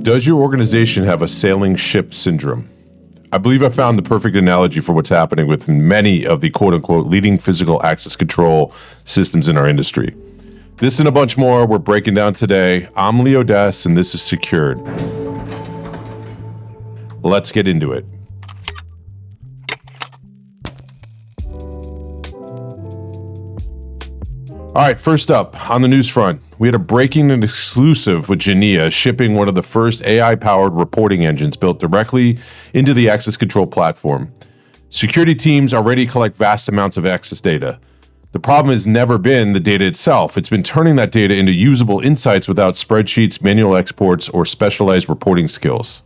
Does your organization have a sailing ship syndrome? I believe I found the perfect analogy for what's happening with many of the quote-unquote leading physical access control systems in our industry. This and a bunch more we're breaking down today. I'm Lee Odess, and this is Secured. Let's get into it. All right, first up, on the news front, we had a breaking and exclusive with Genea shipping one of the first AI-powered reporting engines built directly into the access control platform. Security teams already collect vast amounts of access data. The problem has never been the data itself. It's been turning that data into usable insights without spreadsheets, manual exports, or specialized reporting skills.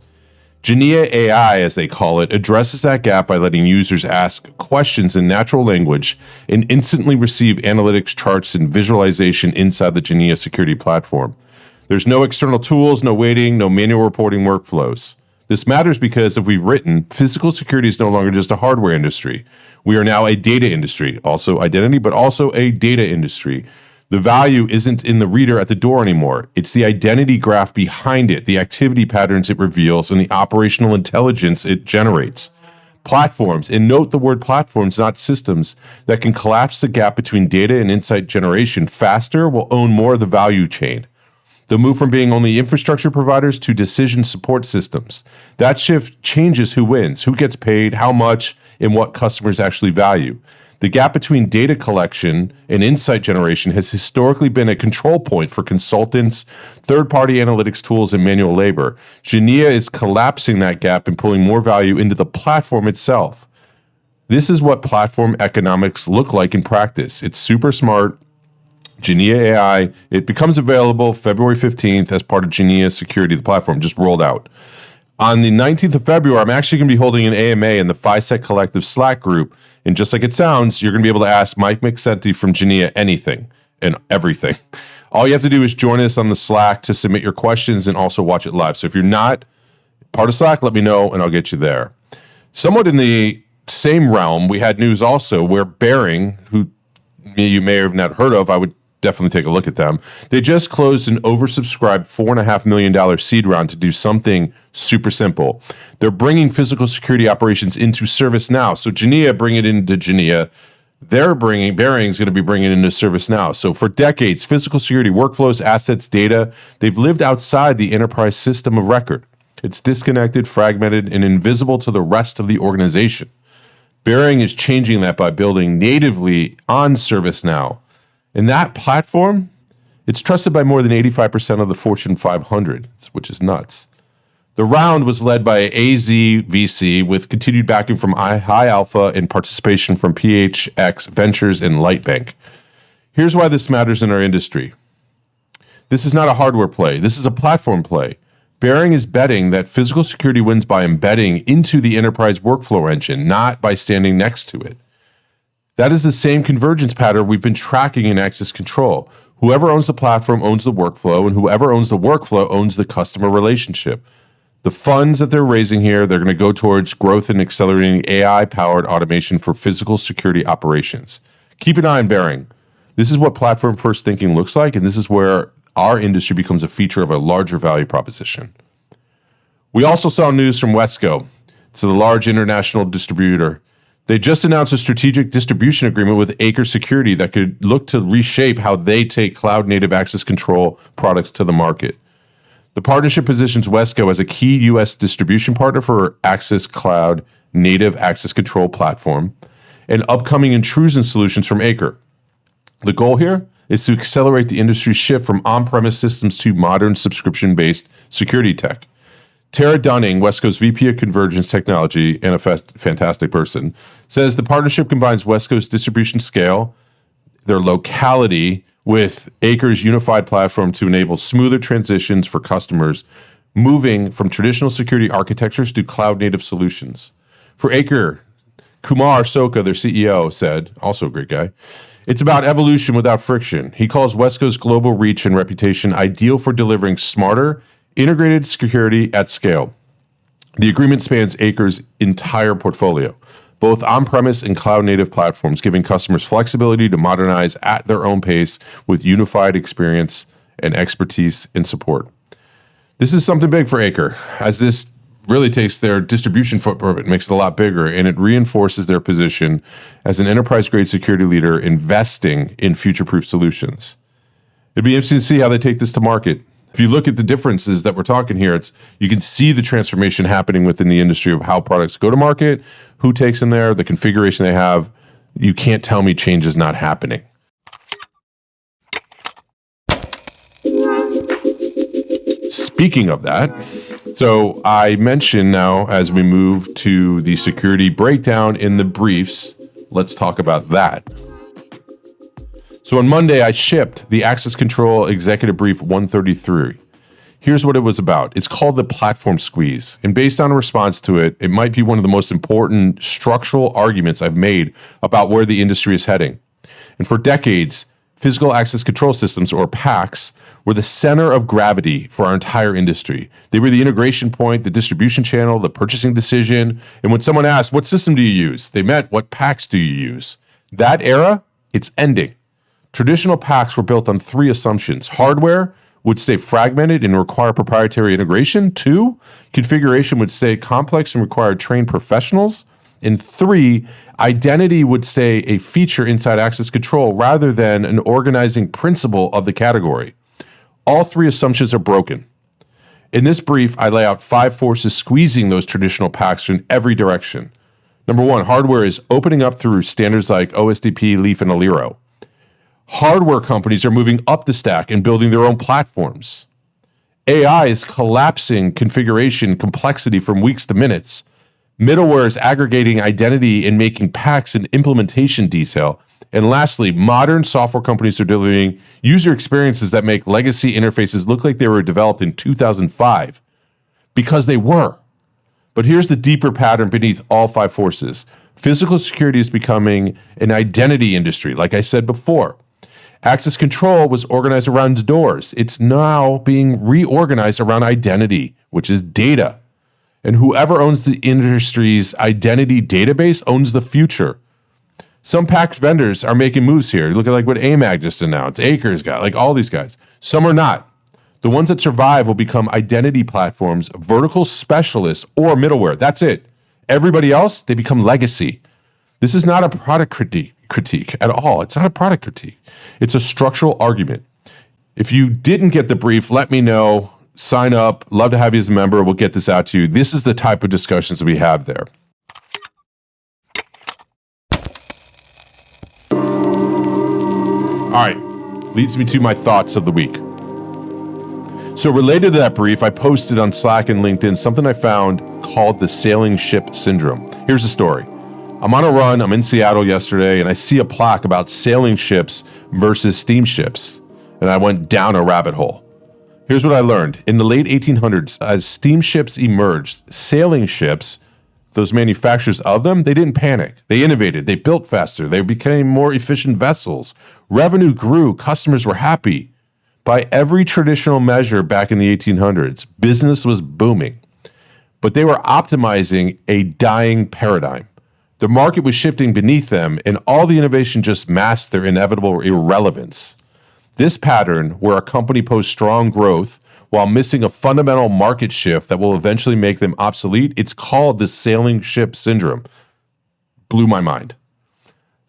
Genea AI, as they call it, addresses that gap by letting users ask questions in natural language and instantly receive analytics, charts, and visualization inside the Genea security platform. There's no external tools, no waiting, no manual reporting workflows. This matters because, as we've written, physical security is no longer just a hardware industry. We are now a data industry, also identity, but also a data industry. The value isn't in the reader at the door anymore. It's the identity graph behind it, the activity patterns it reveals, and the operational intelligence it generates. Platforms, and note the word platforms, not systems, that can collapse the gap between data and insight generation faster will own more of the value chain. They'll move from being only infrastructure providers to decision support systems. That shift changes who wins, who gets paid, how much, and what customers actually value. The gap between data collection and insight generation has historically been a control point for consultants, third-party analytics tools, and manual labor. Genea is collapsing that gap and pulling more value into the platform itself. This is what platform economics look like in practice. It's super smart. Genea AI, it becomes available February 15th as part of Genea Security, the platform just rolled out. On the 19th of February, I'm actually going to be holding an AMA in the FISEC Collective Slack group. And just like it sounds, you're going to be able to ask Mike McSenti from Genea anything and everything. All you have to do is join us on the Slack to submit your questions and also watch it live. So if you're not part of Slack, let me know and I'll get you there. Somewhat in the same realm, we had news also where Bearing, who you may have not heard of, I would definitely take a look at them. They just closed an oversubscribed $4.5 million seed round to do something super simple. They're bringing physical security operations into ServiceNow. So Genea bring it into Genea. Bearing's going to be bringing it into ServiceNow. So for decades, physical security workflows, assets, data, they've lived outside the enterprise system of record. It's disconnected, fragmented, and invisible to the rest of the organization. Bearing is changing that by building natively on ServiceNow. And that platform, it's trusted by more than 85% of the Fortune 500, which is nuts. The round was led by AZ VC with continued backing from High Alpha and participation from PHX Ventures and Lightbank. Here's why this matters in our industry. This is not a hardware play. This is a platform play. Bearing is betting that physical security wins by embedding into the enterprise workflow engine, not by standing next to it. That is the same convergence pattern we've been tracking in access control. Whoever owns the platform owns the workflow, and whoever owns the workflow owns the customer relationship. The funds that they're raising here, they're going to go towards growth and accelerating AI-powered automation for physical security operations. Keep an eye on Bearing. This is what platform-first thinking looks like, and this is where our industry becomes a feature of a larger value proposition. We also saw news from Wesco. It's a large international distributor. They just announced a strategic distribution agreement with ACRE Security that could look to reshape how they take cloud-native access control products to the market. The partnership positions Wesco as a key U.S. distribution partner for Access Cloud native access control platform and upcoming intrusion solutions from ACRE. The goal here is to accelerate the industry's shift from on-premise systems to modern subscription-based security tech. Tara Dunning, Wesco's VP of Convergence Technology and a fantastic person, says the partnership combines Wesco's distribution scale, their locality, with ACRE's unified platform to enable smoother transitions for customers moving from traditional security architectures to cloud-native solutions. For ACRE, Kumar Soka, their CEO, said, also a great guy, it's about evolution without friction. He calls Wesco's global reach and reputation ideal for delivering smarter, integrated security at scale. The agreement spans ACRE's entire portfolio, both on-premise and cloud-native platforms, giving customers flexibility to modernize at their own pace with unified experience and expertise in support. This is something big for ACRE, as this really takes their distribution footprint, makes it a lot bigger, and it reinforces their position as an enterprise-grade security leader investing in future-proof solutions. It'd be interesting to see how they take this to market. If you look at the differences that we're talking here, you can see the transformation happening within the industry of how products go to market, who takes them there, the configuration they have. You can't tell me change is not happening. Speaking of that, so I mentioned now as we move to the security breakdown in the briefs, let's talk about that. So on Monday, I shipped the Access Control Executive Brief 133. Here's what it was about. It's called the platform squeeze. And based on a response to it, it might be one of the most important structural arguments I've made about where the industry is heading. And for decades, physical access control systems, or PACs, were the center of gravity for our entire industry. They were the integration point, the distribution channel, the purchasing decision. And when someone asked, what system do you use? They meant, what PACs do you use? That era, it's ending. Traditional PACs were built on three assumptions. Hardware would stay fragmented and require proprietary integration. 2, configuration would stay complex and require trained professionals. And 3, identity would stay a feature inside access control rather than an organizing principle of the category. All three assumptions are broken. In this brief, I lay out 5 forces squeezing those traditional PACs in every direction. Number 1, hardware is opening up through standards like OSDP, Leaf, and Aliro. Hardware companies are moving up the stack and building their own platforms. AI is collapsing configuration complexity from weeks to minutes. Middleware is aggregating identity and making PACs and implementation detail. And lastly, modern software companies are delivering user experiences that make legacy interfaces look like they were developed in 2005, because they were. But here's the deeper pattern beneath all 5 forces. Physical security is becoming an identity industry, like I said before. Access control was organized around doors. It's now being reorganized around identity, which is data. And whoever owns the industry's identity database owns the future. Some PAC vendors are making moves here. Look at like what AMAG just announced. ACRE's got, like all these guys. Some are not. The ones that survive will become identity platforms, vertical specialists, or middleware. That's it. Everybody else, they become legacy. This is not a product critique at all. It's not a product critique. It's a structural argument. If you didn't get the brief, let me know. Sign up. Love to have you as a member. We'll get this out to you. This is the type of discussions we have there. All right, leads me to my thoughts of the week. So related to that brief, I posted on Slack and LinkedIn something I found called the sailing ship syndrome. Here's the story. I'm on a run, I'm in Seattle yesterday, and I see a plaque about sailing ships versus steamships, and I went down a rabbit hole. Here's what I learned. In the late 1800s, as steamships emerged, sailing ships, those manufacturers of them, they didn't panic. They innovated. They built faster. They became more efficient vessels. Revenue grew. Customers were happy. By every traditional measure back in the 1800s, business was booming. But they were optimizing a dying paradigm. The market was shifting beneath them, and all the innovation just masked their inevitable irrelevance. This pattern, where a company posts strong growth while missing a fundamental market shift that will eventually make them obsolete, it's called the sailing ship syndrome. Blew my mind.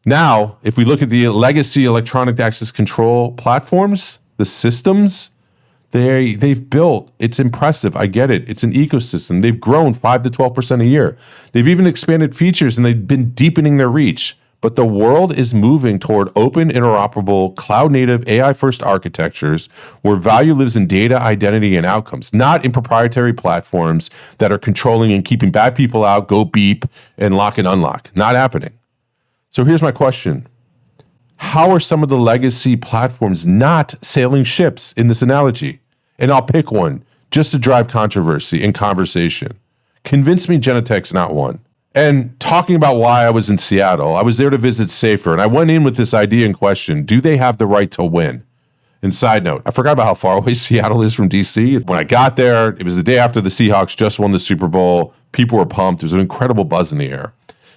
Now, if we look at the legacy electronic access control platforms, the systems they've built, it's impressive. I get it. It's an ecosystem. They've grown 5 to 12% a year. They've even expanded features and they've been deepening their reach. But the world is moving toward open, interoperable, cloud-native, AI-first architectures where value lives in data, identity, and outcomes, not in proprietary platforms that are controlling and keeping bad people out, go beep, and lock and unlock. Not happening. So here's my question. How are some of the legacy platforms not sailing ships in this analogy? And I'll pick one just to drive controversy and conversation. Convince me Genetec's not one. And talking about why I was in Seattle, I was there to visit SAFR, and I went in with this idea in question. Do they have the right to win? And side note, I forgot about how far away Seattle is from DC. When I got there, it was the day after the Seahawks just won the Super Bowl. People were pumped. There was an incredible buzz in the air.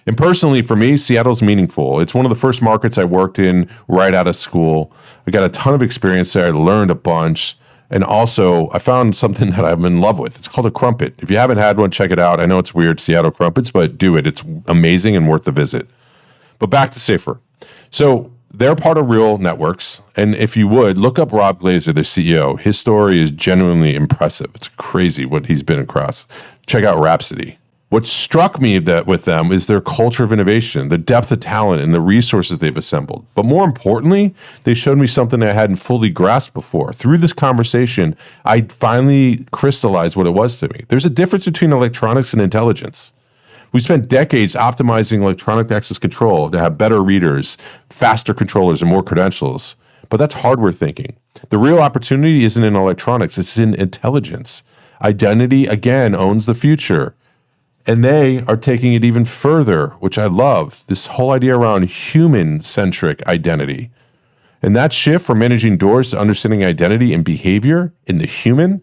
And personally, for me, Seattle's meaningful. It's one of the first markets I worked in right out of school. I got a ton of experience there. I learned a bunch. And also, I found something that I'm in love with. It's called a crumpet. If you haven't had one, check it out. I know it's weird, Seattle crumpets, but do it. It's amazing and worth the visit. But back to SAFR. So they're part of Real Networks. And if you would, look up Rob Glazer, the CEO. His story is genuinely impressive. It's crazy what he's been across. Check out Rhapsody. What struck me with them is their culture of innovation, the depth of talent, and the resources they've assembled. But more importantly, they showed me something I hadn't fully grasped before. Through this conversation, I finally crystallized what it was to me. There's a difference between electronics and intelligence. We spent decades optimizing electronic access control to have better readers, faster controllers, and more credentials. But that's hardware thinking. The real opportunity isn't in electronics, it's in intelligence. Identity, again, owns the future. And they are taking it even further, which I love, this whole idea around human-centric identity. And that shift from managing doors to understanding identity and behavior in the human,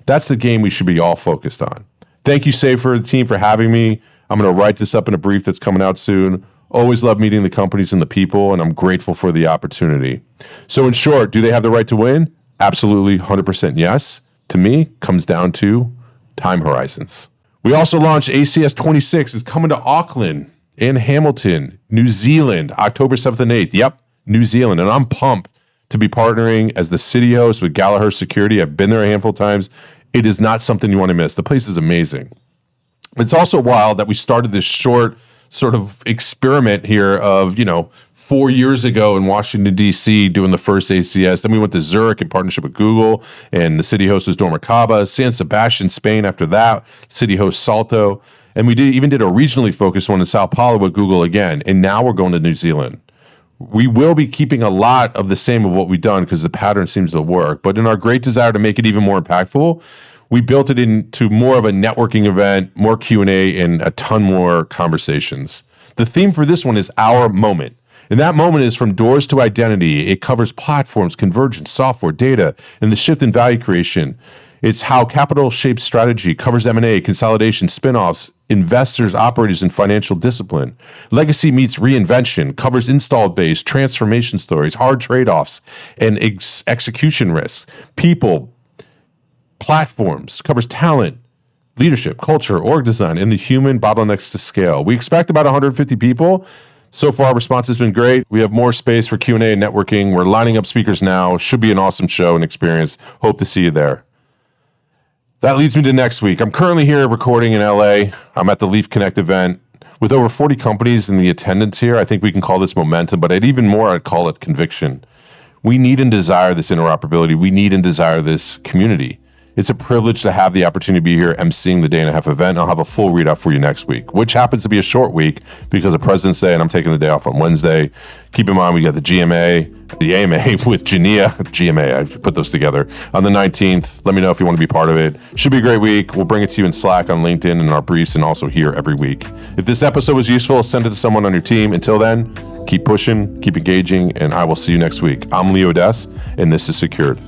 that's the game we should be all focused on. Thank you, SAFR, the team, for having me. I'm going to write this up in a brief that's coming out soon. Always love meeting the companies and the people, and I'm grateful for the opportunity. So in short, do they have the right to win? Absolutely, 100% yes. To me, comes down to time horizons. We also launched ACS 26. It's coming to Auckland and Hamilton, New Zealand, October 7th and 8th. Yep, New Zealand. And I'm pumped to be partnering as the city host with Gallagher Security. I've been there a handful of times. It is not something you want to miss. The place is amazing. It's also wild that we started this short sort of experiment here of, 4 years ago in Washington, D.C., doing the first ACS. Then we went to Zurich in partnership with Google, and the city host was Dormicaba. San Sebastian, Spain after that, city host Salto. And we even did a regionally focused one in Sao Paulo with Google again. And now we're going to New Zealand. We will be keeping a lot of the same of what we've done because the pattern seems to work. But in our great desire to make it even more impactful, we built it into more of a networking event, more Q&A, and a ton more conversations. The theme for this one is Our Moment. And that moment is from doors to identity. It covers platforms, convergence, software, data, and the shift in value creation. It's how capital shapes strategy, covers M&A, consolidation, spinoffs, investors, operators, and financial discipline. Legacy meets reinvention, covers installed base, transformation stories, hard trade-offs, and execution risks. People, platforms, covers talent, leadership, culture, org design, and the human bottlenecks to scale. We expect about 150 people. So far, response has been great. We have more space for Q&A and networking. We're lining up speakers now. Should be an awesome show and experience. Hope to see you there. That leads me to next week. I'm currently here recording in LA. I'm at the Leaf Connect event. With over 40 companies in the attendance here, I think we can call this momentum, but I'd call it conviction. We need and desire this interoperability. We need and desire this community. It's a privilege to have the opportunity to be here emceeing the day and a half event. I'll have a full readout for you next week, which happens to be a short week because of President's Day, and I'm taking the day off on Wednesday. Keep in mind, we got the AMA with GMA, I put those together, on the 19th. Let me know if you want to be part of it. Should be a great week. We'll bring it to you in Slack, on LinkedIn, and in our briefs, and also here every week. If this episode was useful, send it to someone on your team. Until then, keep pushing, keep engaging, and I will see you next week. I'm Lee Odess, and this is Secured.